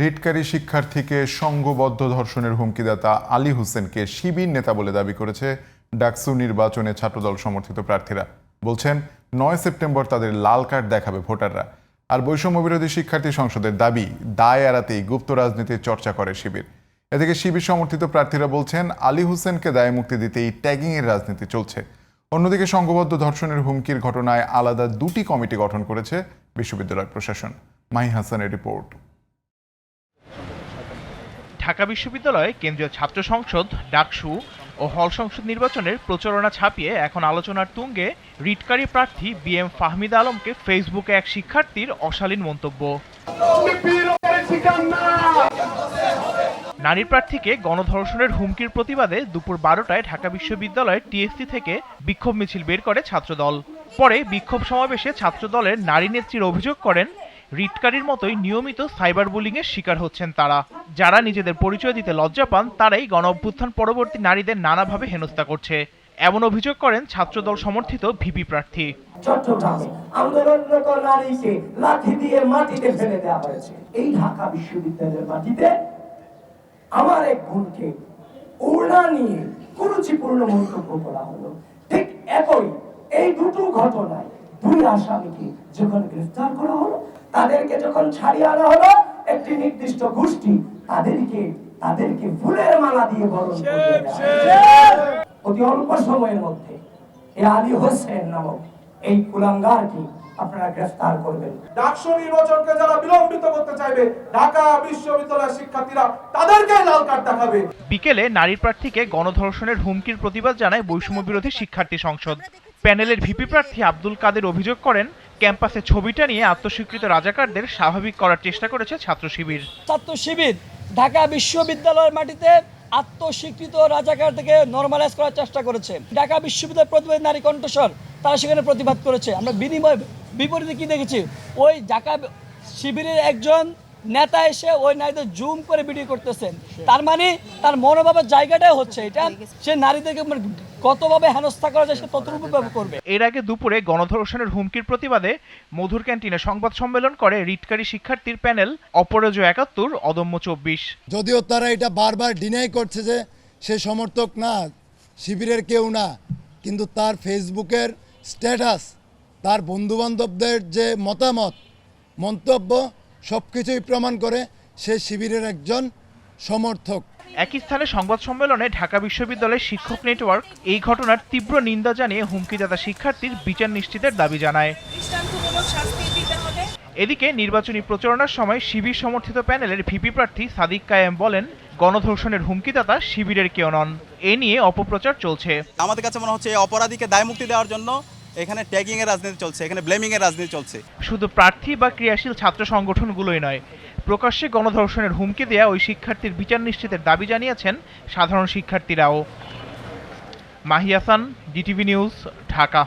রিটকারী শিক্ষার্থীকে সংঘবদ্ধ ধর্ষণের হুমকিদাতা আলী হোসেনকে শিবির নেতা বলে দাবি করেছে ডাকসু নির্বাচনে ছাত্রদল সমর্থিত প্রার্থীরা। বলছেন ৯ সেপ্টেম্বর তাদের লাল কার্ড দেখাবে ভোটাররা। আর বৈষম্য বিরোধী শিক্ষার্থী সংসদের দাবি দায় এড়াতেই গুপ্ত রাজনীতির চর্চা করে শিবির। এদিকে শিবির সমর্থিত প্রার্থীরা বলছেন আলী হোসেনকে দায় মুক্তি দিতেই ট্যাগিংয়ের রাজনীতি চলছে। অন্যদিকে সংঘবদ্ধ ধর্ষণের হুমকির ঘটনায় আলাদা দুটি কমিটি গঠন করেছে বিশ্ববিদ্যালয় প্রশাসন। মাহি হাসানের রিপোর্ট। ঢাকা বিশ্ববিদ্যালয়ে কেন্দ্রীয় ছাত্র সংসদ, ডাকসু ও হল সংসদ নির্বাচনের প্রচারণা ছাপিয়ে এখন আলোচনার তুঙ্গে রিটকারী প্রার্থী বিএম ফাহমিদা আলমকে ফেসবুকে এক শিক্ষার্থীর অশালীন মন্তব্য। নারী প্রার্থীকে গণধর্ষণের হুমকির প্রতিবাদে দুপুর 12টায় ঢাকা বিশ্ববিদ্যালয়ের টিএসসি থেকে বিক্ষোভ মিছিল বের করে ছাত্রদল। পরে বিক্ষোভ সমাবেশে ছাত্রদলের নারী নেত্রীর অভিযোগ করেন রিটকারীর মতোই নিয়মিত সাইবার বুলিংয়ের শিকার হচ্ছেন তারা। যারা নিজেদের পরিচয় দিতে লজ্জা পান তারাই গণ অভ্যুত্থান পরবর্তী নারীদের নানাভাবে হেনস্থা করছে, এমন অভিযোগ করেন ছাত্রদল সমর্থিত ভিপি প্রার্থী। চট্টগ্রামে আন্দোলনরত নারীকে লাঠি দিয়ে মাটিতে ফেলে দেওয়া হয়েছে। এই ঢাকা বিশ্ববিদ্যালয়ের মাটিতে আমার এক বোনকে ওড়না নিয়ে কুরুচিপূর্ণ মন্তব্য করা হলো। ঠিক একই এই দুটো ঘটনায় দুই আসামিকে যখন গ্রেফতার করা হলো, তাদেরকে যখন ছাড়িয়ে আনা হলো, একটি নির্দিষ্ট গোষ্ঠী তাদেরকে ফুলের মালা দিয়ে বরণ করে অতি অল্প সময়ের মধ্যে এই আলী হোসেন নামক এই কুলাঙ্গারকে আপনারা গ্রেফতার করবেন। ডাকসু নির্বাচনকে যারা বিলম্বিত করতে চাইবে, ঢাকা বিশ্ববিদ্যালয়ের শিক্ষার্থীরা তাদেরকে লাল কার্ড দেখাবে। বিকেলে নারী প্রার্থীকে গণধর্ষণের হুমকির প্রতিবাদ জানায় বৈষম্য বিরোধী শিক্ষার্থী সংসদ। প্যানেলের ভিপি প্রার্থী আব্দুল কাদের অভিযোগ করেন ক্যাম্পাসে ছবিটা নিয়ে আত্মস্বীকৃত রাজাকারদের স্বাভাবিক করার চেষ্টা করেছে ছাত্র শিবির। ছাত্র শিবির ঢাকা বিশ্ববিদ্যালয়ের মাটিতে আত্মস্বীকৃত রাজাকার থেকে নরমালাইজ করার চেষ্টা করেছে। ঢাকা বিশ্ববিদ্যালয় প্রতিবাদী নারী কণ্ঠস্বর তারা সেখানে প্রতিবাদ করেছে। আমরা বিপরীতে কি দেখেছি, ওই ঢাকা শিবিরের একজন নেতা এসে ওই নারীদের জুম করে ভিডিও করতেছেন। তার মানে তার মনোভাবের জায়গাটাই হচ্ছে এটা, সে নারীদেরকে কতভাবে হেনস্থা করা যায় সে ততটুকু করবে। এর আগে দুপুরে গণধর্ষণের হুমকির প্রতিবাদে মধুর ক্যান্টিনে সংবাদ সম্মেলন করে রিটকারী শিক্ষার্থীর প্যানেল অপরাজয় ৭১, অদম্য ২৪। যদিও তারা এটা বারবার ডিনাই করছে যে সে সমর্থক না, শিবিরের কেউ না, কিন্তু তার ফেসবুকের স্ট্যাটাস, তার বন্ধুবান্ধবদের যে মন্তব্য সব কিছুই প্রমাণ করে সে শিবিরের একজন সমর্থক। একই স্থানে সংবাদ সম্মেলনে ঢাকা বিশ্ববিদ্যালয়ের শিক্ষক নেটওয়ার্ক এই ঘটনার তীব্র নিন্দা জানিয়ে হুমকিদাতা শিক্ষার্থীর বিচার নিশ্চিতের দাবি জানায়। এদিকে নির্বাচনী প্রচারণার সময় শিবির সমর্থিত প্যানেলের ভিপি প্রার্থী সাদিক কায়েম বলেন গণধর্ষণের হুমকিদাতা শিবিরের কেউ নন, এ নিয়ে অপপ্রচার চলছে। আমাদের কাছে মনে হচ্ছে অপরাধীকে দায় মুক্তি দেওয়ার জন্য এখানে ট্যাগিং এর রাজনীতি চলছে, এখানে ব্লেমিং এর রাজনীতি চলছে। শুধু প্রার্থী বা ক্রিয়াশীল ছাত্র সংগঠনগুলোই নয়, প্রকাশ্যে গণধর্ষণের হুমকি দেয়া ওই শিক্ষার্থীর বিচার নিশ্চিতের দাবি জানিয়েছেন সাধারণ শিক্ষার্থীরাও। Mahi Hasan, DTV news, Dhaka.